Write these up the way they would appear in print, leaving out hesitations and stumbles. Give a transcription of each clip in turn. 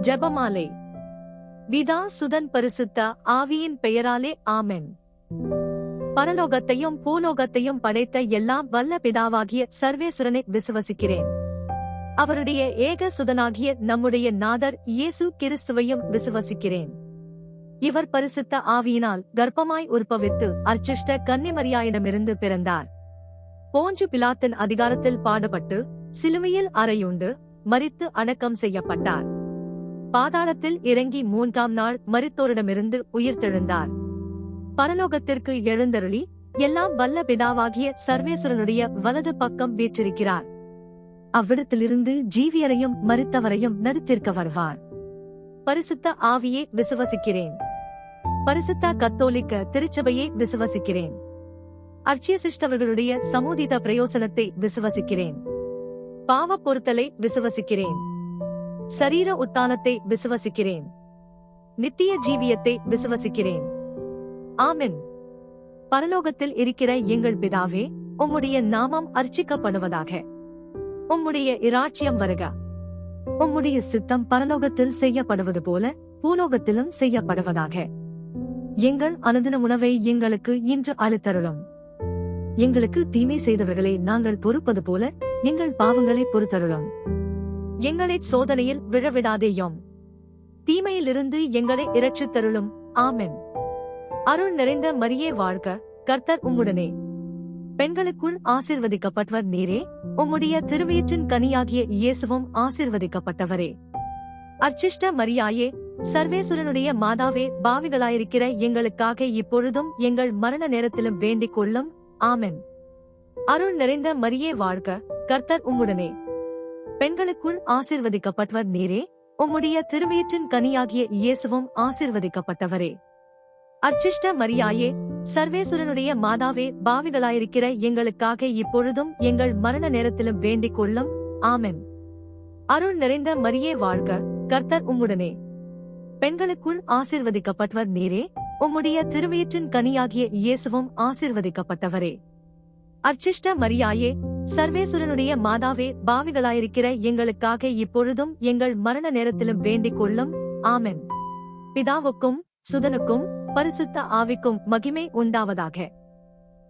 ஜெபமாலை. பிதா சுதன் பரிசுத்த ஆவியின் பெயராலே ஆமென். பரலோகத்தையும் பூலோகத்தையும் படைத்த எல்லாம் வல்ல பிதாவாகிய சர்வேசுரனை விசுவசிக்கிறேன். அவருடைய ஏக சுதனாகிய நம்முடைய நாதர் இயேசு கிறிஸ்துவையும் விசுவசிக்கிறேன். இவர் பரிசுத்த ஆவியினால் கர்ப்பமாய் உற்பவித்து அர்ச்சிஷ்ட கன்னிமரியாயிடமிருந்து பிறந்தார். போஞ்சு பிலாத்தின் அதிகாரத்தில் பாடுபட்டு சிலுவையில் அறையுண்டு மரித்து அடக்கம் செய்யப்பட்டார். பாதாளத்தில் இறங்கி 3ஆம் நாள் மரித்தோரிடமிருந்து உயிர்த்தெழுந்தார். பரலோகத்திற்கு எழுந்தருளி எல்லாம் வல்ல பிதாவாகிய சர்வேசுரனுடைய வலது பக்கம் வீற்றிருக்கிறார். அவ்விடத்திலிருந்து ஜீவியரையும் மரித்தவரையும் நடுத்திருக்க வருவார். பரிசுத்த ஆவியே விசுவசிக்கிறேன். பரிசுத்த கத்தோலிக்க திருச்சபையை விசுவசிக்கிறேன். அர்ச்சியசிஷ்டவர்களுடைய சமூதித பிரயோசனத்தை விசுவசிக்கிறேன். பாவ பொறுத்தலை விசுவசிக்கிறேன். சரீர உத்தானத்தை விசுவசிக்கிறேன். நித்திய ஜீவியத்தை விசுவசிக்கிறேன். ஆமென். பரலோகத்தில் இருக்கிற எங்கள் பிதாவே, உம்முடைய நாமம் அர்ச்சிக்கப்படுவதாக. உம்முடைய இராட்சியம் வருக. உம்முடைய சித்தம் பரலோகத்தில் செய்யப்படுவது போல பூலோகத்திலும் செய்யப்படுவதாக. எங்கள் அனுதின உணவை எங்களுக்கு இன்று அளித்தருளும். எங்களுக்கு தீமை செய்தவர்களை நாங்கள் பொறுப்பது போல எங்கள் பாவங்களை பொறுத்தருளும். எங்களை சோதனையில் விழவிடாதேயும். தீமையிலிருந்து எங்களை இரட்சித்தருளும். ஆமென். அருள் நிறைந்த மரியே வாழ்க, கர்த்தர் உம்முடனே. பெண்களுக்குள் ஆசீர்வதிக்கப்பட்டவர் நீரே. உம்முடைய திருவயிற்றின் கனியாகிய இயேசுவும் ஆசீர்வதிக்கப்பட்டவரே. அர்ச்சிஷ்ட மரியாயே, சர்வேசுரனுடைய மாதாவே, பாவிகளாயிருக்கிற எங்களுக்காக இப்பொழுதும் எங்கள் மரண நேரத்திலும் வேண்டிக் கொள்ளும். ஆமென். அருள் நிறைந்த மரியே வாழ்க, கர்த்தர் உம்முடனே. பெண்களுக்குள் ஆசீர்வதிக்கப்பட்டவர் நீரே. உம்முடைய திருவயிற்றின் கனியாகிய இயேசுவும் ஆசீர்வதிக்கப்பட்டவரே. அர்ச்சிஷ்ட மரியாயே, சர்வேசுரனுடைய மாதாவே, பாவிகளாயிருக்கிற எங்களுக்காக இப்பொழுதும் எங்கள் மரண நேரத்திலும் வேண்டிக் கொள்ளும். ஆமென். அருள் நிறைந்த மரியே வாழ்க, கர்த்தர் உம்முடனே. பெண்களுக்குள் ஆசீர்வதிக்கப்பட்டவர் நீரே. உம்முடைய திருவயிற்றின் கனியாகிய இயேசுவும் ஆசீர்வதிக்கப்பட்டவரே. அர்ச்சிஷ்ட மரியாயே, சர்வேசுரனுடைய மாதாவே, பாவிகளாயிருக்கிற எங்களுக்காக இப்பொழுதும் எங்கள் மரண நேரத்திலும் வேண்டிக் கொள்ளும். ஆமென். பிதாவுக்கும் சுதனுக்கும் பரிசுத்த ஆவிக்கும் மகிமை உண்டாவதாக.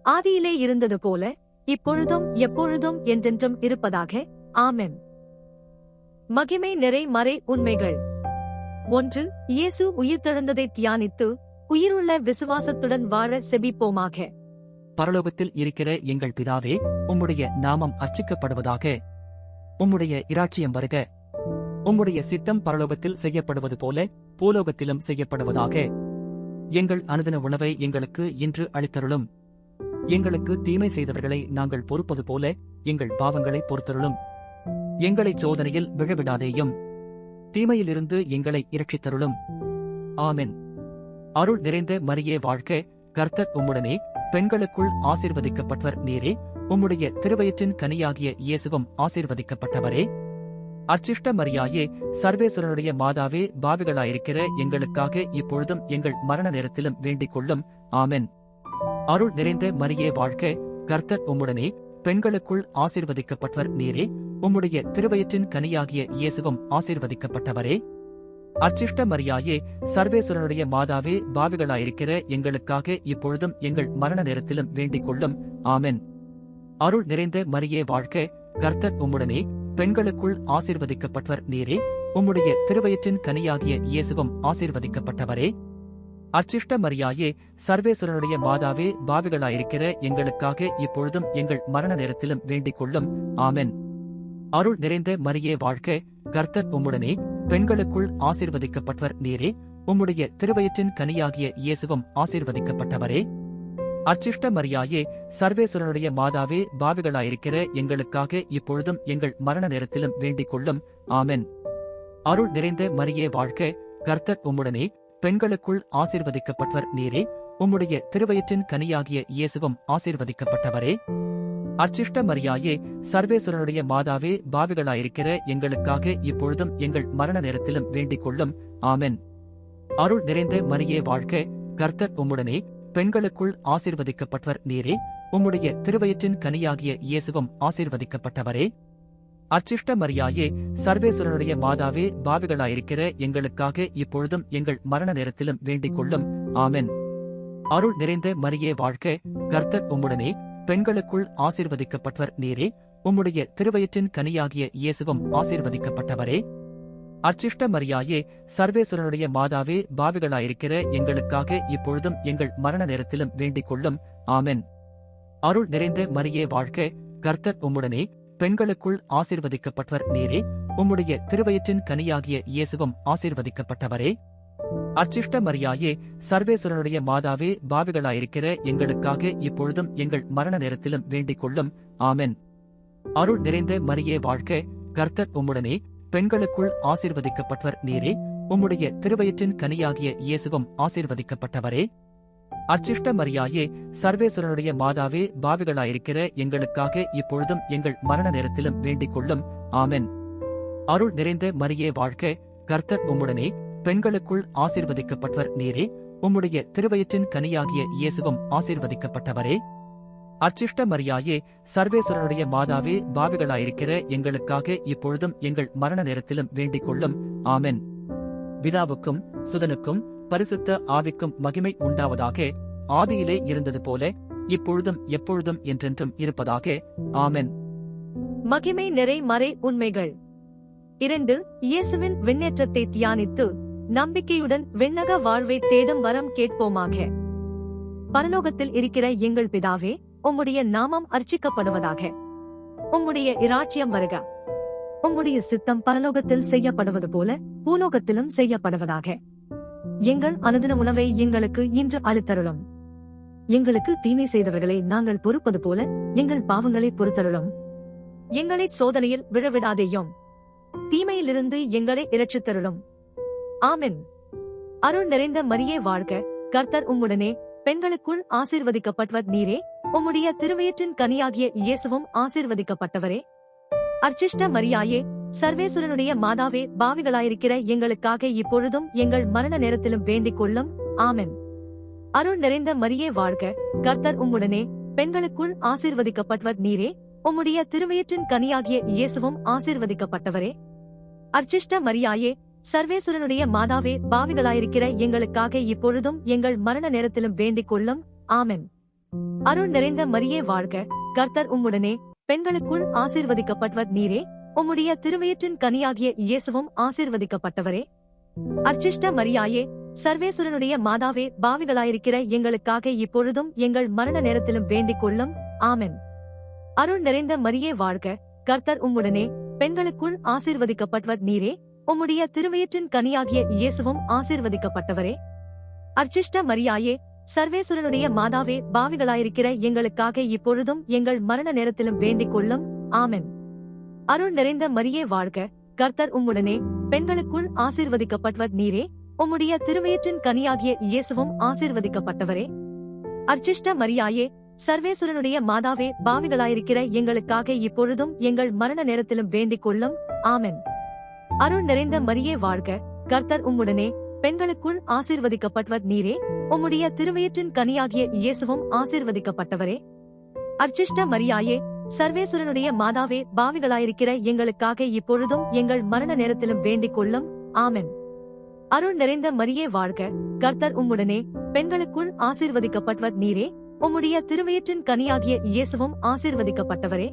ஆதியிலே இருந்தது போல இப்பொழுதும் எப்பொழுதும் என்றென்றும் இருப்பதாக. ஆமென். மகிமை நிறை மறை உண்மைகள். 1. இயேசு உயிர்த்தெழுந்ததை தியானித்து உயிருள்ள விசுவாசத்துடன் வாழ செபிப்போமாக. பரலோகத்தில் இருக்கிற எங்கள் பிதாவே, உம்முடைய நாமம் அர்ச்சிக்கப்படுவதாக. உம்முடைய இராட்சியம் வருக. உம்முடைய சித்தம் பரலோகத்தில் செய்யப்படுவது போல பூலோகத்திலும் செய்யப்படுவதாக. எங்கள் அனுதின உணவை எங்களுக்கு இன்று அளித்தருளும். எங்களுக்கு தீமை செய்தவர்களை நாங்கள் பொறுப்பது போல எங்கள் பாவங்களை பொறுத்தருளும். எங்களை சோதனையில் விழவிடாதேயும். தீமையிலிருந்து எங்களை இரட்சித்தருளும். ஆமென். அருள் நிறைந்த மரியே வாழ்க, கர்த்தர் உம்முடனே. பெண்களுக்குள் ஆசீர்வதிக்கப்பட்டவர் நீரே. உம்முடைய திருவயிற்றின் கனியாகிய இயேசுவும் ஆசீர்வதிக்கப்பட்டவரே. அர்ச்சிஷ்ட மரியாயே, சர்வேசுரனுடைய மாதாவே, பாவிகளாயிருக்கிற எங்களுக்காக இப்பொழுதும் எங்கள் மரண நேரத்திலும் வேண்டிக் கொள்ளும். ஆமென். அருள் நிறைந்த மரியே வாழ்க, கர்த்தர் உம்முடனே. பெண்களுக்குள் ஆசீர்வதிக்கப்பட்டவர் நீரே. உம்முடைய திருவயிற்றின் கனியாகிய இயேசுவும் ஆசீர்வதிக்கப்பட்டவரே. அர்ச்சிஷ்ட மரியாயே, சர்வேசுரனுடைய மாதாவே, பாவிகளாயிருக்கிற எங்களுக்காக இப்பொழுதும் எங்கள் மரண நேரத்திலும் வேண்டிக் கொள்ளும். ஆமென். அருள் நிறைந்த மரியே வாழ்க, கர்த்தர் உம்முடனே. பெண்களுக்குள் ஆசீர்வதிக்கப்பட்டவர் நீரே. உம்முடைய திருவயிற்றின் கனியாகிய இயேசுவும் ஆசீர்வதிக்கப்பட்டவரே. அர்ச்சிஷ்ட மரியாயே, சர்வேசுரனுடைய மாதாவே, பாவிகளாயிருக்கிற எங்களுக்காக இப்பொழுதும் எங்கள் மரண நேரத்திலும் வேண்டிக் கொள்ளும். ஆமென். அருள் நிறைந்த மரியே வாழ்க, கர்த்தர் உம்முடனே. பெண்களுக்குள் ஆசீர்வதிக்கப்பட்டவர் நீரே. உம்முடைய திருவயிற்றின் கனியாகிய இயேசுவும் ஆசீர்வதிக்கப்பட்டவரே. அர்ச்சிஷ்ட மரியாயே, சர்வேசுரனுடைய மாதாவே, பாவிகளாயிருக்கிற எங்களுக்காக இப்பொழுதும் எங்கள் மரண நேரத்திலும் வேண்டிக் கொள்ளும். ஆமென். அருள் நிறைந்த மரியே வாழ்க, கர்த்தர் உம்முடனே. பெண்களுக்குள் ஆசீர்வதிக்கப்பட்டவர் நீரே. உம்முடைய திருவயிற்றின் கனியாகிய இயேசுவும் ஆசீர்வதிக்கப்பட்டவரே. அர்ச்சிஷ்ட மரியாயே, சர்வேசுரனுடைய மாதாவே, பாவிகளாயிருக்கிற எங்களுக்காக இப்பொழுதும் எங்கள் மரண நேரத்திலும் வேண்டிக் கொள்ளும். ஆமென். அருள் நிறைந்த மரியே வாழ்க, கர்த்தர் உம்முடனே. பெண்களுக்குள் ஆசீர்வதிக்கப்பட்டவர் நீரே. உம்முடைய திருவயிற்றின் கனியாகிய இயேசுவும் ஆசீர்வதிக்கப்பட்டவரே. அர்ச்சிஷ்ட மரியாயே, சர்வேஸ்வரனுடைய மாதாவே, பாவிகளாயிருக்கிற எங்களுக்காக இப்பொழுதும் எங்கள் மரண நேரத்திலும் வேண்டிக் கொள்ளும். ஆமென். அருள் நிறைந்த மரியே வாழ்க, கர்த்தர் உம்முடனே, பெண்களுக்குள் ஆசீர்வதிக்கப்பட்டவர் நீரே, உம்முடைய திருவயிற்றின் கனியாகிய இயேசுவும் ஆசீர்வதிக்கப்பட்டவரே. அர்ச்சிஷ்ட மரியாயே, சர்வேஸ்வரனுடைய மாதாவே, பாவிகளாயிருக்கிற எங்களுக்காக இப்பொழுதும் எங்கள் மரண நேரத்திலும் வேண்டிக் கொள்ளும். ஆமென். அருள் நிறைந்த மரியே வாழ்க, கர்த்தர் உம்முடனே, பெண்களுக்குள் ஆசீர்வதிக்கப்பட்டவர் நீரே, உம்முடைய திருவயிற்றின் கனியாகிய இயேசுவும் ஆசீர்வதிக்கப்பட்டவரே. அர்ச்சிஷ்ட மரியாயே, சர்வேஸ்வரனுடைய மாதாவே, பாவிகளாயிருக்கிற எங்களுக்காக இப்பொழுதும் எங்கள் மரண நேரத்திலும் வேண்டிக் கொள்ளும். ஆமென். அருள் நிறைந்த மரியே வாழ்க, கர்த்தர் உம்முடனே, பெண்களுக்குள் ஆசீர்வதிக்கப்பட்டவர் நீரே, உம்முடைய திருவயிற்றின் கனியாகிய இயேசுவும் ஆசீர்வதிக்கப்பட்டவரே. அர்ச்சிஷ்ட மரியாயே, சர்வேஸ்வரனுடைய மாதாவே, பாவிகளாயிருக்கிற எங்களுக்காக இப்பொழுதும் எங்கள் மரண நேரத்திலும் வேண்டிக் கொள்ளும். ஆமென். அருள் நிறைந்த மரியே வாழ்க, கர்த்தர் உம்முடனே, பெண்களுக்குள் ஆசீர்வதிக்கப்பட்டவர் நீரே, உம்முடைய திருவயிற்றின் கனியாகிய இயேசுவும் ஆசீர்வதிக்கப்பட்டவரே. அர்ச்சிஷ்ட மரியாயே, சர்வேஸ்வரனுடைய மாதாவே, பாவிகளாயிருக்கிற எங்களுக்காக இப்பொழுதும் எங்கள் மரண நேரத்திலும் வேண்டிக் கொள்ளும். ஆமென். பிதாவுக்கும் சுதனுக்கும் பரிசுத்த ஆவிக்கும் மகிமை உண்டாவதாக. ஆதியிலே இருந்தது போல இப்பொழுதும் எப்பொழுதும் என்றென்றும் இருப்பதாக. ஆமென். மகிமை நிறை மறை உண்மைகள் 2. இயேசுவின் விண்ணேற்றத்தை தியானித்து நம்பிக்கையுடன் விண்ணக வாழ்வை தேடும் வரம் கேட்போமாக. பரலோகத்தில் இருக்கிற எங்கள் பிதாவே, உம்முடைய நாமம் அர்ச்சிக்கப்படுவதாக. உம்முடைய இராச்சியம் வருக. உம்முடைய சித்தம் பரலோகத்தில் செய்யப்படுவது போல பூலோகத்திலும் செய்யப்படுவதாக. எங்கள் அனுதின உணவை எங்களுக்கு இன்று அளித்தருளும். எங்களுக்கு தீமை செய்தவர்களை நாங்கள் பொறுப்பது போல எங்கள் பாவங்களை பொறுத்தருளும். எங்களை சோதனையில் விழவிடாதேயும், தீமையிலிருந்து எங்களை இரட்சித்தருளும். ஆமென். அருள் நிறைந்த மரியே வாழ்க, கர்த்தர் உம்முடனே, பெண்களுக்குள் ஆசீர்வதிக்கப்பட்டவர் நீரே, உம்முடைய திருவயிற்றின் கனியாகிய இயேசுவும் ஆசீர்வதிக்கப்பட்டவரே. அர்ச்சிஷ்ட மரியாயே, சர்வேஸ்வரனுடைய மாதாவே, பாவிகளாயிருக்கிற எங்களுக்காக இப்பொழுதும் எங்கள் மரண நேரத்திலும் வேண்டிக் கொள்ளும். ஆமென். அருள் நிறைந்த மரியே வாழ்க, கர்த்தர் உம்முடனே, பெண்களுக்குள் ஆசீர்வதிக்கப்பட்டவர் நீரே, உம்முடைய திருவயிற்றின் கனியாகிய இயேசுவும் ஆசீர்வதிக்கப்பட்டவரே. அர்ச்சிஷ்ட மரியாயே, சர்வேஸ்வரனுடைய மாதாவே, பாவிகளாயிருக்கிற எங்களுக்காக இப்பொழுதும் எங்கள் மரண நேரத்திலும் வேண்டிக் கொள்ளும். ஆமென். அருள் நிறைந்த மரியே வாழ்க, கர்த்தர் உம்முடனே, பெண்களுக்குள் ஆசீர்வதிக்கப்பட்டவர் நீரே, உம்முடைய திருவயிற்றின் கனியாகிய இயேசுவும் ஆசீர்வதிக்கப்பட்டவரே. அர்ச்சிஷ்ட மரியாயே, சர்வேஸ்வரனுடைய மாதாவே, பாவிகளாயிருக்கிற எங்களுக்காக இப்பொழுதும் எங்கள் மரண நேரத்திலும் வேண்டிக் கொள்ளும். ஆமென். அருள் நிறைந்த மரியே வாழ்க, கர்த்தர் உம்முடனே, பெண்களுக்குள் ஆசீர்வதிக்கப்பட்டவர் நீரே, உம்முடைய திருவயிற்றின் கனியாகிய இயேசுவும் ஆசீர்வதிக்கப்பட்டவரே. அர்ச்சிஷ்ட மரியாயே, சர்வேஸ்வரனுடைய மாதாவே, பாவிகளாயிருக்கிற எங்களுக்காக இப்பொழுதும் எங்கள் மரண நேரத்திலும் வேண்டிக் கொள்ளும். ஆமென். அருள் நிறைந்த மரியே வாழ்க, கர்த்தர் உம்முடனே, பெண்களுக்குள் ஆசீர்வதிக்கப்பட்டவர் நீரே, உம்முடைய திருவயிற்றின் கனியாகிய இயேசுவும் ஆசீர்வதிக்கப்பட்டவரே. அர்ச்சிஷ்ட மரியாயே, சர்வேஸ்வரனுடைய மாதாவே, பாவிகளாயிருக்கிற எங்களுக்காக இப்பொழுதும் எங்கள் மரண நேரத்திலும் வேண்டிக் கொள்ளும். ஆமென். அருள் நிறைந்த மரியே வாழ்க, கர்த்தர் உம்முடனே, பெண்களுக்குள் ஆசீர்வதிக்கப்பட்டவர் நீரே, உம்முடைய திருவயிற்றின் கனியாகிய இயேசுவும் ஆசீர்வதிக்கப்பட்டவரே. அர்ச்சிஷ்ட மரியாயே, சர்வேஸ்வரனுடைய மாதாவே, பாவிகளாயிருக்கிற எங்களுக்காக இப்பொழுதும் எங்கள் மரண நேரத்திலும் வேண்டிக் கொள்ளும். ஆமென். அருள் நிறைந்த மரியே வாழ்க, கர்த்தர் உம்முடனே, பெண்களுக்குள் ஆசீர்வதிக்கப்பட்டவர் நீரே, உம்முடைய திருவயிற்றின் கனியாகிய இயேசுவும் ஆசீர்வதிக்கப்பட்டவரே.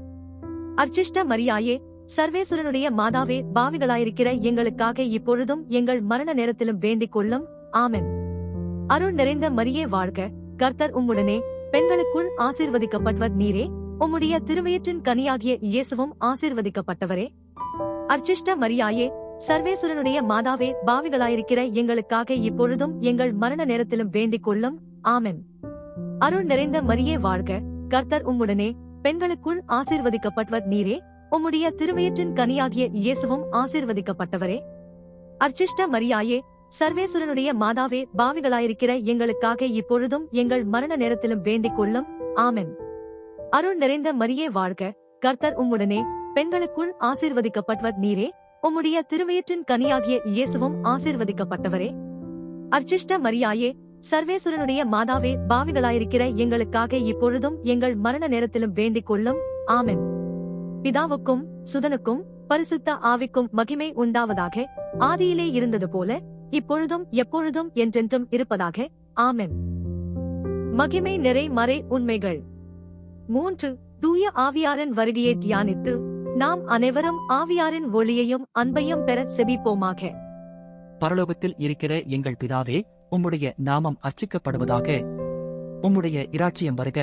அர்ச்சிஷ்ட மரியாயே, சர்வேஸ்வரனுடைய மாதாவே, பாவிகளாயிருக்கிற எங்களுக்காக இப்பொழுதும் எங்கள் மரண நேரத்திலும் வேண்டிக் கொள்ளும். ஆமென். அருள் நிறைந்த மரியே வாழ்க, கர்த்தர் உம்முடனே, பெண்களுக்குள் ஆசீர்வதிக்கப்பட்டவர் நீரே, உம்முடைய திருவயிற்றின் கனியாகிய இயேசுவும் ஆசீர்வதிக்கப்பட்டவரே. அர்ச்சிஷ்ட மரியாயே, சர்வேஸ்வரனுடைய மாதாவே, பாவிகளாயிருக்கிற எங்களுக்காக இப்பொழுதும் எங்கள் மரண நேரத்திலும் வேண்டிக் கொள்ளும். ஆமென். அருள் நிறைந்த மரியே வாழ்க, கர்த்தர் உம்முடனே, பெண்களுக்குள் ஆசீர்வதிக்கப்பட்டவர் நீரே, உம்முடைய திருவயிற்றின் கனியாகிய இயேசுவும் ஆசீர்வதிக்கப்பட்டவரே. அர்ச்சிஷ்ட மரியாயே, சர்வேஸ்வரனுடைய மாதாவே, பாவிகளாயிருக்கிற எங்களுக்காக இப்பொழுதும் எங்கள் மரண நேரத்திலும் வேண்டிக் கொள்ளும். ஆமென். அருள் நிறைந்த மரியே வாழ்க, கர்த்தர் உம்முடனே, பெண்களுக்குள் ஆசீர்வதிக்கப்பட்டவர் நீரே, உம்முடைய திருவயிற்றின் கனியாகிய இயேசுவும் ஆசீர்வதிக்கப்பட்டவரே. அர்ச்சிஷ்ட மரியாயே, சர்வேஸ்வரனுடைய மாதாவே, பாவிகளாயிருக்கிற எங்களுக்காக இப்பொழுதும் எங்கள் மரண நேரத்திலும் வேண்டிக் கொள்ளும். ஆமென். பிதாவுக்கும் சுதனுக்கும் பரிசுத்த ஆவிக்கும் மகிமை உண்டாவதாக. ஆதியிலே இருந்தது போல இப்பொழுதும் எப்பொழுதும் என்றென்றும் இருப்பதாக. ஆமென். மகிமை நிறை மறை உண்மைகள். 3. தூய ஆவியாரின் வருகையை தியானித்து நாம் அனைவரும் ஆவியாரின் ஒளியையும் அன்பையும் பெற செபிப்போமாக. பரலோகத்தில் இருக்கிற எங்கள் பிதாவே, உம்முடைய நாமம் அர்ச்சிக்கப்படுவதாக. உம்முடைய இராச்சியம் வருக.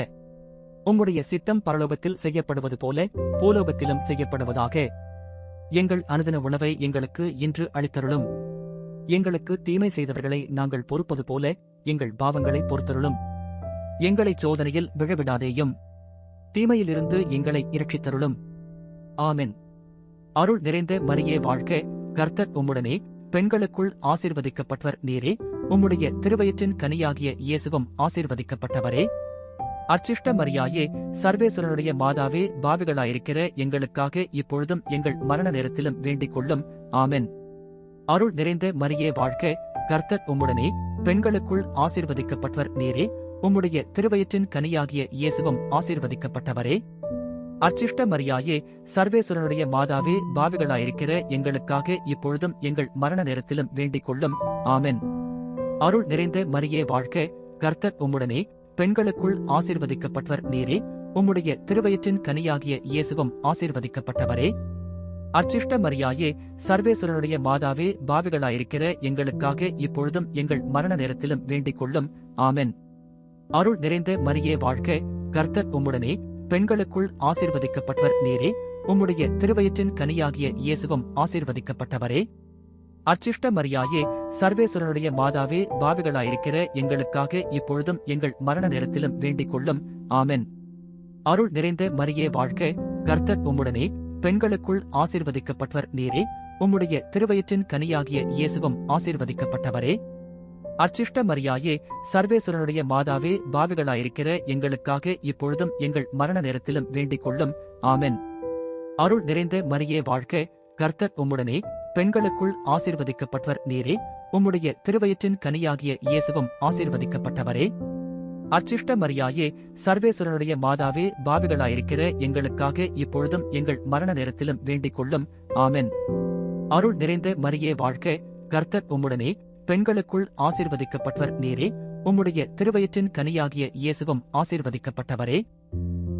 உம்முடைய சித்தம் பரலோகத்தில் செய்யப்படுவது போல பூலோகத்திலும் செய்யப்படுவதாக. எங்கள் அனுதின உணவை எங்களுக்கு இன்று அளித்தருளும். எங்களுக்கு தீமை செய்தவர்களை நாங்கள் பொறுப்பது போல எங்கள் பாவங்களை பொறுத்தருளும். எங்களை சோதனையில் விழவிடாதேயும், தீமையிலிருந்து எங்களை இரட்சித்தருளும். ஆமென். அருள் நிறைந்த மரியே வாழ்க, கர்த்தர் உம்முடனே, பெண்களுக்குள் ஆசீர்வதிக்கப்பட்டவர் நீரே. உம்முடைய திருவயிற்றின் கனியாகிய இயேசுவும் ஆசீர்வதிக்கப்பட்டவரே. அர்ச்சிஷ்ட மரியாயே, சர்வேஸ்வரனுடைய மாதாவே, பாவிகளாயிருக்கிற எங்களுக்காக இப்பொழுதும் எங்கள் மரண நேரத்திலும் வேண்டிக் கொள்ளும். ஆமென். அருள் நிறைந்த மரியே வாழ்க, கர்த்தர் உம்முடனே, பெண்களுக்குள் ஆசீர்வதிக்கப்பட்டவர் நீரே. உம்முடைய திருவயிற்றின் கனியாகிய இயேசுவும் ஆசீர்வதிக்கப்பட்டவரே. அர்ச்சிஷ்ட மரியாயே, சர்வேஸ்வரனுடைய மாதாவே, பாவிகளாயிருக்கிற எங்களுக்காக இப்பொழுதும் எங்கள் மரண நேரத்திலும் வேண்டிக் கொள்ளும். ஆமென். அருள் நிறைந்த மரியே வாழ்க, கர்த்தர் உம்முடனே, பெண்களுக்குள் ஆசீர்வதிக்கப்பட்டவர் நீரே. உம்முடைய திருவயிற்றின் கனியாகிய இயேசுவும் ஆசீர்வதிக்கப்பட்டவரே. அர்ச்சிஷ்ட மரியாயே, சர்வேஸ்வரனுடைய மாதாவே, பாவிகளாயிருக்கிற எங்களுக்காக இப்பொழுதும் எங்கள் மரண நேரத்திலும் வேண்டிக் கொள்ளும். ஆமென். அருள் நிறைந்த மரியே வாழ்க, கர்த்தர் உம்முடனே, பெண்களுக்குள் ஆசீர்வதிக்கப்பட்டவர் நீரே. உம்முடைய திருவயிற்றின் கனியாகிய இயேசுவும் ஆசீர்வதிக்கப்பட்டவரே. அர்ச்சிஷ்ட மரியாயே, சர்வேஸ்வரனுடைய மாதாவே, பாவிகளாயிருக்கிற எங்களுக்காக இப்பொழுதும் எங்கள் மரண நேரத்திலும் வேண்டிக் கொள்ளும். ஆமென். அருள் நிறைந்த மரியே வாழ்க, கர்த்தர் உம்முடனே, பெண்களுக்குள் ஆசீர்வதிக்கப்பட்டவர் நீரே. உம்முடைய திருவயிற்றின் கனியாகிய இயேசுவும் ஆசீர்வதிக்கப்பட்டவரே. அர்ச்சிஷ்ட மரியாயே, சர்வேஸ்வரனுடைய மாதாவே, பாவிகளாயிருக்கிற எங்களுக்காக இப்பொழுதும் எங்கள் மரண நேரத்திலும் வேண்டிக் கொள்ளும். ஆமென். அருள் நிறைந்த மரியே வாழ்க, கர்த்தர் உம்முடனே, பெண்களுக்குள் ஆசீர்வதிக்கப்பட்டவர் நீரே. உம்முடைய திருவயிற்றின் கனியாகிய இயேசுவும் ஆசீர்வதிக்கப்பட்டவரே. அர்ச்சிஷ்ட மரியாயே, சர்வேஸ்வரனுடைய மாதாவே, பாவிகளாயிருக்கிற எங்களுக்காக இப்பொழுதும் எங்கள் மரண நேரத்திலும் வேண்டிக் கொள்ளும். ஆமென். அருள் நிறைந்த மரியே வாழ்க, கர்த்தர் உம்முடனே, பெண்களுக்குள் ஆசீர்வதிக்கப்பட்டவர் நீரே. உம்முடைய திருவயிற்றின் கனியாகிய இயேசுவும் ஆசீர்வதிக்கப்பட்டவரே.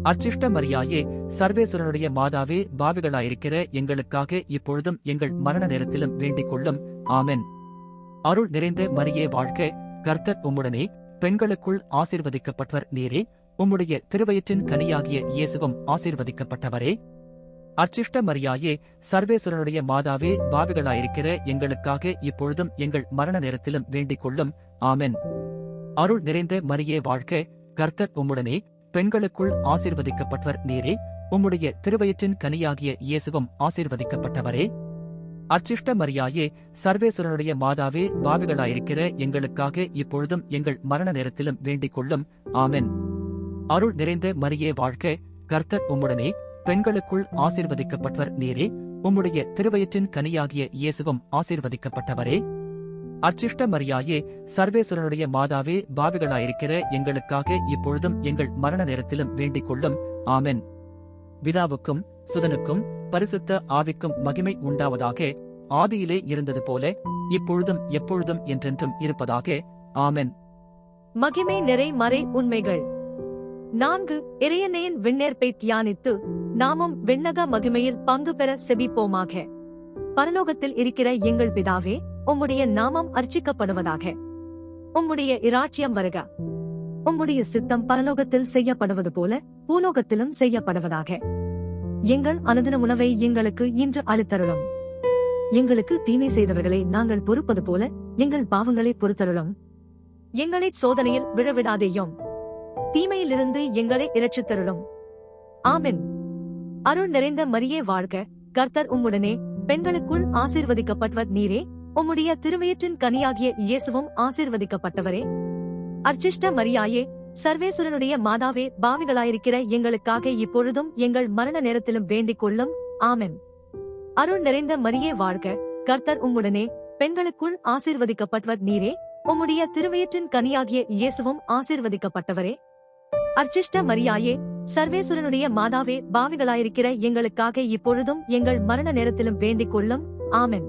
அர்ச்சிஷ்ட மரியாயே, சர்வேஸ்வரனுடைய மாதாவே, பாவிகளாயிருக்கிற எங்களுக்காக இப்பொழுதும் எங்கள் மரண நேரத்திலும் வேண்டிக் கொள்ளும். ஆமென். அருள் நிறைந்த மரியே வாழ்க, கர்த்தர் உம்முடனே, பெண்களுக்குள் ஆசீர்வதிக்கப்பட்டவர் நீரே. உம்முடைய திருவயிற்றின் கனியாகிய இயேசுவும் ஆசீர்வதிக்கப்பட்டவரே. அர்ச்சிஷ்ட மரியாயே, சர்வேஸ்வரனுடைய மாதாவே, பாவிகளாயிருக்கிற எங்களுக்காக இப்பொழுதும் எங்கள் மரண நேரத்திலும் வேண்டிக் கொள்ளும். ஆமென். அருள் நிறைந்த மரியே வாழ்க, கர்த்தர் உம்முடனே, பெண்களுக்குள் ஆசீர்வதிக்கப்பட்டவர் நீரே. உம்முடைய திருவயிற்றின் கனியாகிய இயேசுவும் ஆசீர்வதிக்கப்பட்டவரே. அர்ச்சிஷ்ட மரியாயே, சர்வேஸ்வரனுடைய மாதாவே, பாவிகளாயிருக்கிற எங்களுக்காக இப்பொழுதும் எங்கள் மரண நேரத்திலும் வேண்டிக் கொள்ளும். ஆமென். அருள் நிறைந்த மரியே வாழ்க, கர்த்தர் உம்முடனே, பெண்களுக்குள் ஆசீர்வதிக்கப்பட்டவர் நீரே. உம்முடைய திருவயிற்றின் கனியாகிய இயேசுவும் ஆசீர்வதிக்கப்பட்டவரே. அர்ச்சிஷ்ட மரியாயே, சர்வேஸ்வரனுடைய மாதாவே, பாவிகளாயிருக்கிற எங்களுக்காக இப்பொழுதும் எங்கள் மரண நேரத்திலும் வேண்டிக் கொள்ளும். ஆமென். பிதாவுக்கும் சுதனுக்கும் பரிசுத்த ஆவிக்கும் மகிமை உண்டாவதாக. ஆதியிலே இருந்தது போல இப்பொழுதும் எப்பொழுதும் என்றென்றும் இருப்பதாக. ஆமென். மகிமை நிறை மறை உண்மைகள். 4. இறையன்னையின் விண்ணேற்பை தியானித்து நாமும் விண்ணக மகிமையில் பங்கு பெற செபிப்போமாக. பரலோகத்தில் இருக்கிற எங்கள் பிதாவே, உம்முடைய நாமம் அர்ச்சிக்கப்படுவதாக. உம்முடைய இராச்சியம் வருக. உம்முடைய சித்தம் பரலோகத்தில் செய்யப்படுவது போல பூலோகத்திலும் செய்யப்படுவதாக. எங்கள் அனுதின உணவை எங்களுக்கு இன்று அளித்தருளும். எங்களுக்கு தீமை செய்தவர்களை நாங்கள் பொறுப்பது போல எங்கள் பாவங்களை பொறுத்தருளும். எங்களை சோதனையில் விழவிடாதேயும், தீமையிலிருந்து எங்களை இரட்சித்தருளும். ஆமென். அருள் நிறைந்த மரியே வாழ்க, கர்த்தர் உம்முடனே, பெண்களுக்குள் ஆசீர்வதிக்கப்பட்டவர் நீரே. உம்முடைய திருவயிற்றின் கனியாகிய இயேசுவும் ஆசீர்வதிக்கப்பட்டவரே. அர்ச்சிஷ்ட மரியாயே, சர்வேஸ்வரனுடைய மாதாவே, பாவிகளாயிருக்கிற எங்களுக்காக இப்பொழுதும் எங்கள் மரண நேரத்திலும் வேண்டிக் கொள்ளும். ஆமென். அருள் நிறைந்த மரியே வாழ்க, கர்த்தர் உம்முடனே, பெண்களுக்குள் ஆசீர்வதிக்கப்பட்டவர் நீரே. உம்முடைய திருவயிற்றின் கனியாகிய இயேசுவும் ஆசீர்வதிக்கப்பட்டவரே. அர்ச்சிஷ்ட மரியாயே, சர்வேசுரனுடைய மாதாவே பாவிகளாயிருக்கிற எங்களுக்காக இப்பொழுதும் எங்கள் மரண நேரத்திலும் வேண்டிக் கொள்ளும். ஆமென்.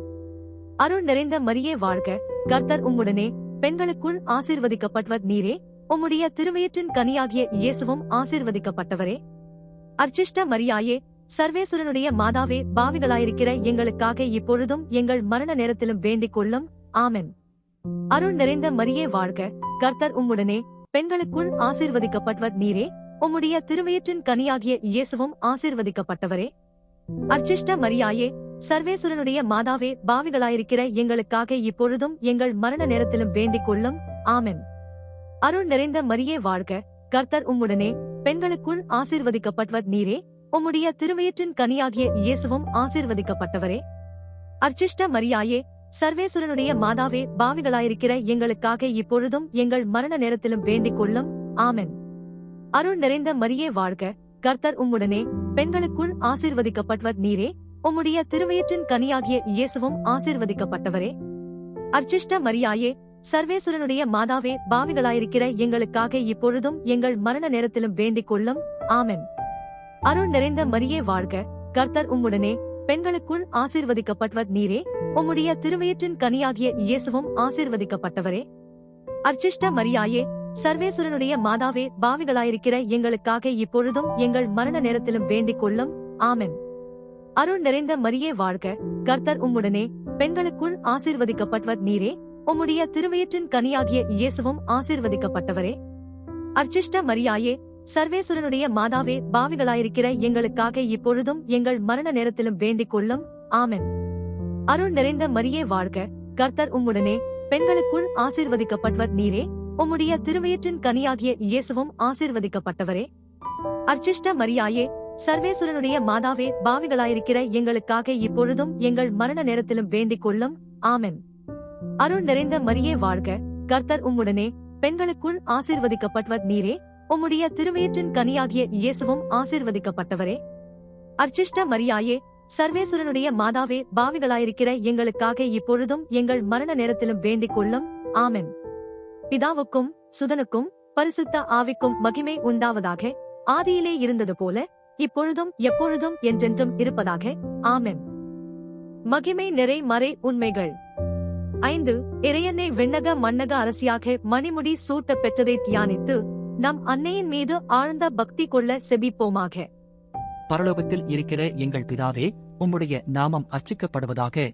அருள் நிறைந்த மரியே வாழ்க, கர்த்தர் உம்முடனே, பெண்களுக்குள் ஆசீர்வதிக்கப்பட்டவர் நீரே, உம்முடைய திருவயிற்றின் கனியாகிய இயேசுவும் ஆசீர்வதிக்கப்பட்டவரே. அர்ச்சிஷ்ட மரியாயே, சர்வேசுரனுடைய மாதாவே பாவிகளாயிருக்கிற எங்களுக்காக இப்பொழுதும் எங்கள் மரண நேரத்திலும் வேண்டிக் கொள்ளும். ஆமென். அருள் நிறைந்த மரியே வாழ்க, கர்த்தர் உம்முடனே, பெண்களுக்குள் ஆசீர்வதிக்கப்பட்டவர் நீரே, உம்முடைய திருவயிற்றின் கனியாகிய இயேசுவும் ஆசீர்வதிக்கப்பட்டவரே. அர்ச்சிஷ்ட மரியாயே, சர்வேசுரனுடைய மாதாவே பாவிகளாயிருக்கிற எங்களுக்காக இப்பொழுதும் எங்கள் மரண நேரத்திலும் வேண்டிக் கொள்ளும். ஆமென். அருள் நிறைந்த மரியே வாழ்க, கர்த்தர் உம்முடனே, பெண்களுக்குள் ஆசீர்வதிக்கப்பட்டவர் நீரே, உம்முடைய திருவயிற்றின் கனியாகிய இயேசுவும் ஆசீர்வதிக்கப்பட்டவரே. அர்ச்சிஷ்ட மரியாயே, சர்வேசுரனுடைய மாதாவே பாவிகளாயிருக்கிற எங்களுக்காக இப்பொழுதும் எங்கள் மரண நேரத்திலும் வேண்டிக் கொள்ளும். ஆமென். அருள் நிறைந்த மரியே வாழ்க, கர்த்தர் உம்முடனே, பெண்களுக்குள் ஆசீர்வதிக்கப்பட்டவர் நீரே, உம்முடைய திருவயிற்றின் கனியாகிய இயேசுவும் ஆசீர்வதிக்கப்பட்டவரே. அர்ச்சிஷ்ட மரியாயே, சர்வேசுரனுடைய மாதாவே பாவிகளாயிருக்கிற எங்களுக்காக இப்பொழுதும் எங்கள் மரண நேரத்திலும் வேண்டிக் கொள்ளும். ஆமென். அருள் நிறைந்த மரியே வாழ்க, கர்த்தர் உம்முடனே, பெண்களுக்குள் ஆசீர்வதிக்கப்பட்டவர் நீரே, உம்முடைய திருவயிற்றின் கனியாகிய இயேசுவும் ஆசீர்வதிக்கப்பட்டவரே. அர்ச்சிஷ்ட மரியாயே, சர்வேசுரனுடைய மாதாவே பாவிகளாயிருக்கிற எங்களுக்காக இப்பொழுதும் எங்கள் மரண நேரத்திலும் வேண்டிக் கொள்ளும். ஆமென். அருள் நிறைந்த மரியே வாழ்க, கர்த்தர் உம்முடனே, பெண்களுக்குள் ஆசீர்வதிக்கப்பட்டவர் நீரே, உம்முடைய திருவயிற்றின் கனியாகிய இயேசுவும் ஆசீர்வதிக்கப்பட்டவரே. அர்ச்சிஷ்ட மரியாயே, சர்வேசுரனுடைய மாதாவே பாவிகளாயிருக்கிற எங்களுக்காக இப்பொழுதும் எங்கள் மரண நேரத்திலும் வேண்டிக் கொள்ளும். ஆமென். அருள் நிறைந்த மரியே வாழ்க, கர்த்தர் உம்முடனே, பெண்களுக்குள் ஆசீர்வதிக்கப்பட்டவர் நீரே, உம்முடைய திருவயிற்றின் கனியாகிய இயேசுவும் ஆசீர்வதிக்கப்பட்டவரே. அர்ச்சிஷ்ட மரியாயே, சர்வேசுரனுடைய மாதாவே பாவிகளாயிருக்கிற எங்களுக்காக இப்பொழுதும் எங்கள் மரண நேரத்திலும் வேண்டிக் கொள்ளும். ஆமென். அருள் நிறைந்த மரியே வாழ்க, கர்த்தர் உம்முடனே, பெண்களுக்குள் ஆசீர்வதிக்கப்பட்டவர் நீரே, உம்முடைய திருவயிற்றின் கனியாகிய இயேசுவும் ஆசீர்வதிக்கப்பட்டவரே. அர்ச்சிஷ்ட மரியாயே, சர்வேசுரனுடைய மாதாவே பாவிகளாயிருக்கிற எங்களுக்காக இப்பொழுதும் எங்கள் மரண நேரத்திலும் வேண்டிக் கொள்ளும். ஆமென். பிதாவுக்கும் சுதனுக்கும் பரிசுத்த ஆவிக்கும் மகிமை உண்டாவதாக. ஆதியிலே இருந்தது போல இப்பொழுதும் எப்பொழுதும் என்றென்றும் இருப்பதாக. ஆமென். மகிமை நிறை மறை உண்மைகள். 5. இறையன்னை விண்ணக மண்ணக அரசியாக மணிமுடி சூட்ட பெற்றதை தியானித்து நம் அன்னையின் மீது ஆழ்ந்த பக்தி கொள்ள செபிப்போமாக. பரலோகத்தில் இருக்கிற எங்கள் பிதாவே, உம்முடைய நாமம் அர்ச்சிக்கப்படுவதாக.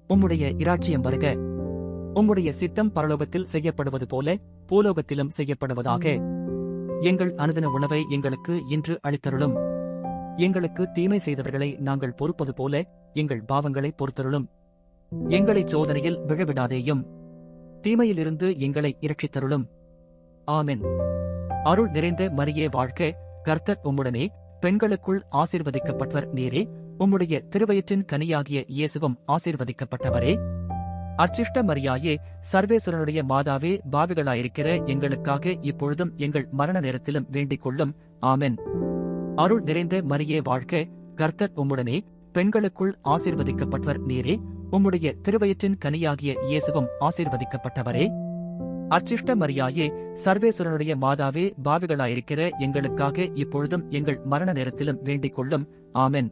உம்முடைய இராச்சியம் வருக. உம்முடைய சித்தம் பரலோகத்தில் செய்யப்படுவது போல பூலோகத்திலும் செய்யப்படுவதாக. எங்கள் அனுதின உணவை எங்களுக்கு இன்று அளித்தருளும். எங்களுக்கு தீமை செய்தவர்களை நாங்கள் பொறுப்பது போல எங்கள் பாவங்களை பொறுத்தருளும். எங்களை சோதனையில் விழவிடாதேயும், தீமையிலிருந்து எங்களை இரட்சித்தருளும். ஆமென். அருள் நிறைந்த மரியே வாழ்க, கர்த்தர் உம்முடனே, பெண்களுக்குள் ஆசீர்வதிக்கப்பட்டவர் நீரே, உம்முடைய திருவயிற்றின் கனியாகிய இயேசுவும் ஆசீர்வதிக்கப்பட்டவரே. அர்ச்சிஷ்ட மரியாயே, சர்வேசுரனுடைய மாதாவே பாவிகளாயிருக்கிற எங்களுக்காக இப்பொழுதும் எங்கள் மரண நேரத்திலும் வேண்டிக் கொள்ளும். ஆமென். அருள் நிறைந்த மரியே வாழ்க, கர்த்தர் உம்முடனே, பெண்களுக்குள் ஆசீர்வதிக்கப்பட்டவர் நீரே, உம்முடைய திருவயிற்றின் கனியாகிய இயேசுவும் ஆசீர்வதிக்கப்பட்டவரே. அர்ச்சிஷ்ட மரியாயே, சர்வேசுரனுடைய மாதாவே பாவிகளாயிருக்கிற எங்களுக்காக இப்பொழுதும் எங்கள் மரண நேரத்திலும் வேண்டிக் கொள்ளும். ஆமென்.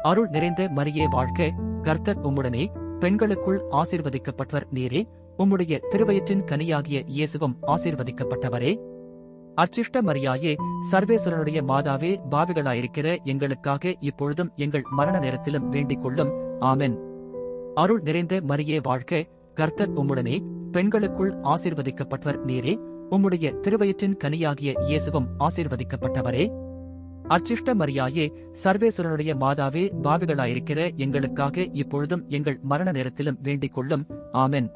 அருள் நிறைந்த மரியே வாழ்க, கர்த்தர் உம்முடனே, பெண்களுக்குள் ஆசீர்வதிக்கப்பட்டவர் நீரே, உம்முடைய திருவயிற்றின் கனியாகிய இயேசுவும் ஆசீர்வதிக்கப்பட்டவரே. அர்ச்சிஷ்ட மரியாயே, சர்வேசுரனுடைய மாதாவே பாவிகளாயிருக்கிற எங்களுக்காக இப்பொழுதும் எங்கள் மரண நேரத்திலும் வேண்டிக் கொள்ளும். ஆமென். அருள் நிறைந்த மரியே வாழ்க, கர்த்தர் உம்முடனே, பெண்களுக்குள் ஆசீர்வதிக்கப்பட்டவர் நீரே, உம்முடைய திருவயிற்றின் கனியாகிய இயேசுவும் ஆசீர்வதிக்கப்பட்டவரே. அர்ச்சிஷ்ட மரியாயே, சர்வேசுரனுடைய மாதாவே பாவிகளாயிருக்கிற எங்களுக்காக இப்பொழுதும் எங்கள் மரண நேரத்திலும் வேண்டிக் கொள்ளும். ஆமென்.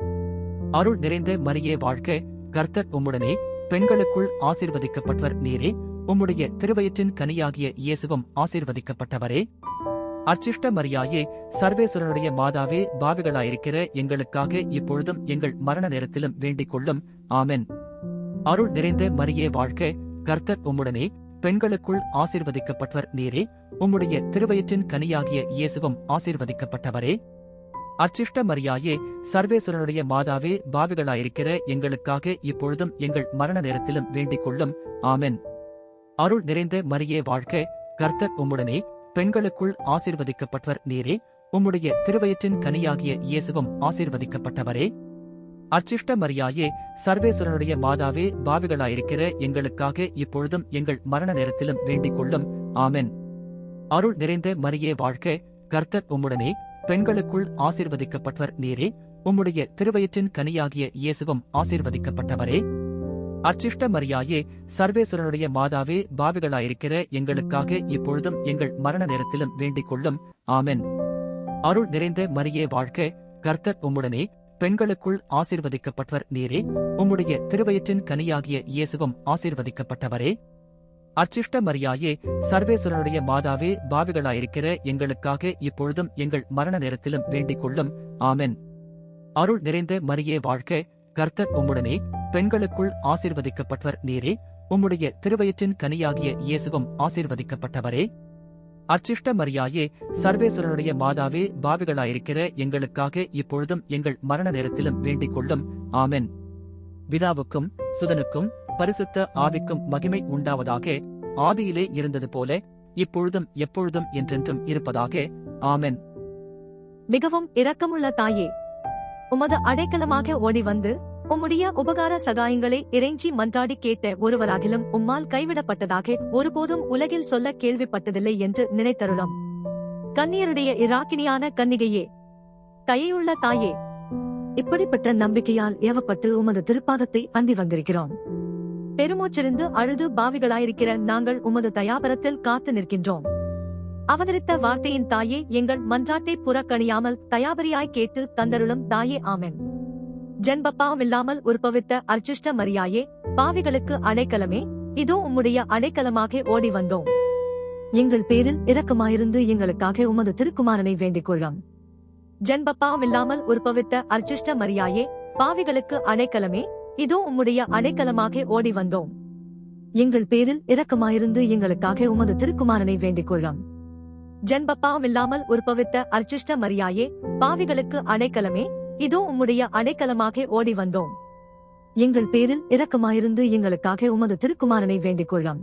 அருள் நிறைந்த மரியே வாழ்க, கர்த்தர் உம்முடனே, பெண்களுக்குள் ஆசீர்வதிக்கப்பட்டவர் நீரே, உம்முடைய திருவயிற்றின் கனியாகிய இயேசுவும் ஆசீர்வதிக்கப்பட்டவரே. அர்ச்சிஷ்ட மரியாயே, சர்வேசுரனுடைய மாதாவே பாவிகளாயிருக்கிற எங்களுக்காக இப்பொழுதும் எங்கள் மரண நேரத்திலும் வேண்டிக் கொள்ளும். ஆமென். அருள் நிறைந்த மரியே வாழ்க, கர்த்தர் உம்முடனே, பெண்களுக்குள் ஆசீர்வதிக்கப்பட்டவர் நீரே, உம்முடைய திருவயிற்றின் கனியாகிய இயேசுவும் ஆசீர்வதிக்கப்பட்டவரே. அர்ச்சிஷ்ட மரியாயே, சர்வேசுரனுடைய மாதாவே பாவிகளாயிருக்கிற எங்களுக்காக இப்பொழுதும் எங்கள் மரண நேரத்திலும் வேண்டிக் கொள்ளும். ஆமென். அருள் நிறைந்த மரியே வாழ்க, கர்த்தர் உம்முடனே, பெண்களுக்குள் ஆசீர்வதிக்கப்பட்டவர் நீரே, உம்முடைய திருவயிற்றின் கனியாகிய இயேசுவும் ஆசீர்வதிக்கப்பட்டவரே. அர்ச்சிஷ்ட மரியாயே, சர்வேஸ்வரனுடைய மாதாவே, பாவிகளாயிருக்கிற எங்களுக்காக இப்பொழுதும் எங்கள் மரண நேரத்திலும் வேண்டிக் கொள்ளும். ஆமென். அருள் நிறைந்த மரியே வாழ்க, கர்த்தர் உம்முடனே, பெண்களுக்குள் ஆசீர்வதிக்கப்பட்டவர் நீரே, உம்முடைய திருவயிற்றின் கனியாகிய இயேசுவும் ஆசீர்வதிக்கப்பட்டவரே. அர்ச்சிஷ்ட மரியாயே, சர்வேஸ்வரனுடைய மாதாவே, பாவிகளாயிருக்கிற எங்களுக்காக இப்பொழுதும் எங்கள் மரண நேரத்திலும் வேண்டிக் கொள்ளும். ஆமென். அருள் நிறைந்த மரியே வாழ்க, கர்த்தர் உம்முடனே, பெண்களுக்குள் ஆசீர்வதிக்கப்பட்டவர் நீரே, உம்முடைய திருவயிற்றின் கனியாகிய இயேசுவும் ஆசீர்வதிக்கப்பட்டவரே. அர்ச்சிஷ்ட மரியாயே, சர்வேஸ்வரனுடைய மாதாவே, பாவிகளாயிருக்கிற எங்களுக்காக இப்பொழுதும் எங்கள் மரண நேரத்திலும் வேண்டிக் கொள்ளும். ஆமென். அருள் நிறைந்த மரியே வாழ்க, கர்த்தர் உம்முடனே, பெண்களுக்குள் ஆசீர்வதிக்கப்பட்டவர் நீரே, உம்முடைய திருவயிற்றின் கனியாகிய இயேசுவும் ஆசீர்வதிக்கப்பட்டவரே. அர்ச்சிஷ்ட மரியாயே, சர்வேஸ்வரனுடைய மாதாவே, பாவிகளாயிருக்கிற எங்களுக்காக இப்பொழுதும் எங்கள் மரண நேரத்திலும் வேண்டிக் கொள்ளும். ஆமென். பிதாவுக்கும் சுதனுக்கும் பரிசுத்த ஆவிக்கும் மகிமை உண்டாவதாக, ஆதியிலே இருந்தது போல இப்பொழுதும் எப்பொழுதும் என்றென்றும் இருப்பதாக. ஆமென். மிகவும் இரக்கமுள்ள தாயே, உமது அடைக்கலமாக ஓடி வந்து உம்முடைய உபகார சகாயங்களை இறைஞ்சி மன்றாடி கேட்ட ஒருவராகிலும் உம்மால் கைவிடப்பட்டதாக ஒருபோதும் உலகில் சொல்ல கேள்விப்பட்டதில்லை என்று நினைத்தருளும். கன்னியருடைய இராக்கினியான கன்னிகையே, தயையுள்ள தாயே, இப்படிப்பட்ட நம்பிக்கையால் ஏவப்பட்டு உமது திருப்பாதத்தை அண்டி வந்திருக்கிறோம். பெருமூச்சிருந்து அழுது பாவிகளாயிருக்கிற நாங்கள் உமது தயாபரத்தில் காத்து நிற்கின்றோம். அவதரித்த வார்த்தையின் தாயே, எங்கள் மன்றாட்டை புறக்கணியாமல் தயாபரியாய் கேட்டு தந்தருளும் தாயே. ஆமென். ஜென்மப்பாவம் இல்லாமல் உற்பவித்த அர்ச்சிஷ்ட மரியாயே, பாவிகளுக்கு அடைக்கலமே, இதோ உம்முடைய அடைக்கலமாக ஓடி வந்தோம். எங்கள் பேரில் இரக்கமாயிருந்து எங்களுக்காக உமது திருக்குமாரனை வேண்டிக் கொள்ளும். ஜென்மப்பாவம் இல்லாமல் உற்பவித்த அர்ச்சிஷ்ட மரியாயே, பாவிகளுக்கு அடைக்கலமே, இதோ உம்முடைய அடைக்கலமாக ஓடி வந்தோம். எங்கள் பேரில் இரக்கமாயிருந்து எங்களுக்காக உமது திருக்குமாரனை வேண்டிக் கொள்ளும். ஜென்மப்பாவம் இல்லாமல் உற்பவித்த அர்ச்சிஷ்ட மரியாயே, பாவிகளுக்கு அடைக்கலமே, இதோ உம்முடைய அடைக்கலமாக ஓடி வந்தோம். எங்கள் பேரில் இரக்கமாயிருந்து எங்களுக்காக உமது திருக்குமாரனை வேண்டிக் கொள்ளும்.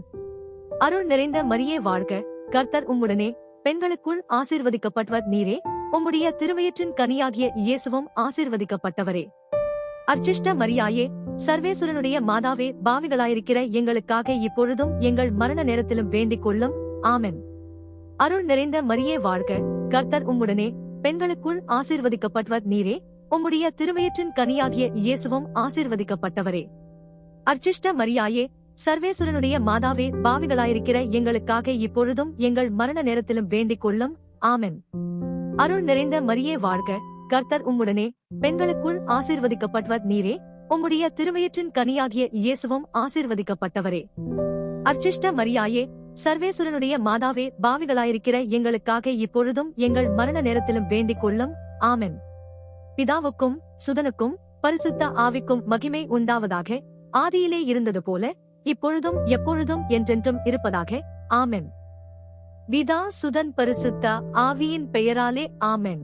அருள் நிறைந்த மரியே வாழ்க, கர்த்தர் உம்முடனே, பெண்களுக்குள் ஆசீர்வதிக்கப்பட்டவர் நீரே, உம்முடைய திருவயிற்றின் கனியாகிய இயேசுவும் ஆசீர்வதிக்கப்பட்டவரே. அர்ச்சிஷ்ட மரியாயே, சர்வேஸ்வரனுடைய மாதாவே, பாவிகளாயிருக்கிற எங்களுக்காக இப்பொழுதும் எங்கள் மரண நேரத்திலும் வேண்டிக் கொள்ளும். ஆமென். அருள் நிறைந்த மரியே வாழ்க, கர்த்தர் உம்முடனே, பெண்களுக்குள் ஆசீர்வதிக்கப்பட்டவர் நீரே, உம்முடைய திருவயிற்றின் கனியாகிய இயேசுவும் ஆசீர்வதிக்கப்பட்டவரே. அர்ச்சிஷ்ட மரியாயே, சர்வேஸ்வரனுடைய மாதாவே, பாவிகளாயிருக்கிற எங்களுக்காக இப்பொழுதும் எங்கள் மரண நேரத்திலும் வேண்டிக் கொள்ளும். ஆமென். அருள் நிறைந்த மரியே வாழ்க, கர்த்தர் உம்முடனே, பெண்களுக்குள் ஆசீர்வதிக்கப்பட்டவர் நீரே, உம்முடைய திருவயிற்றின் கனியாகிய இயேசுவும் ஆசீர்வதிக்கப்பட்டவரே. அர்ச்சிஷ்ட மரியாயே, சர்வேஸ்வரனுடைய மாதாவே, பாவிகளாயிருக்கிற எங்களுக்காக இப்பொழுதும் எங்கள் மரண நேரத்திலும் வேண்டிக் கொள்ளும். ஆமென். பிதாவுக்கும் சுதனுக்கும் பரிசுத்த ஆவிக்கும் மகிமை உண்டாவதாக, ஆதியிலே இருந்தது போல இப்பொழுதும் எப்பொழுதும் என்றென்றும் இருப்பதாக. ஆமென். பிதா சுதன் பரிசுத்த ஆவியின் பெயராலே. ஆமென்.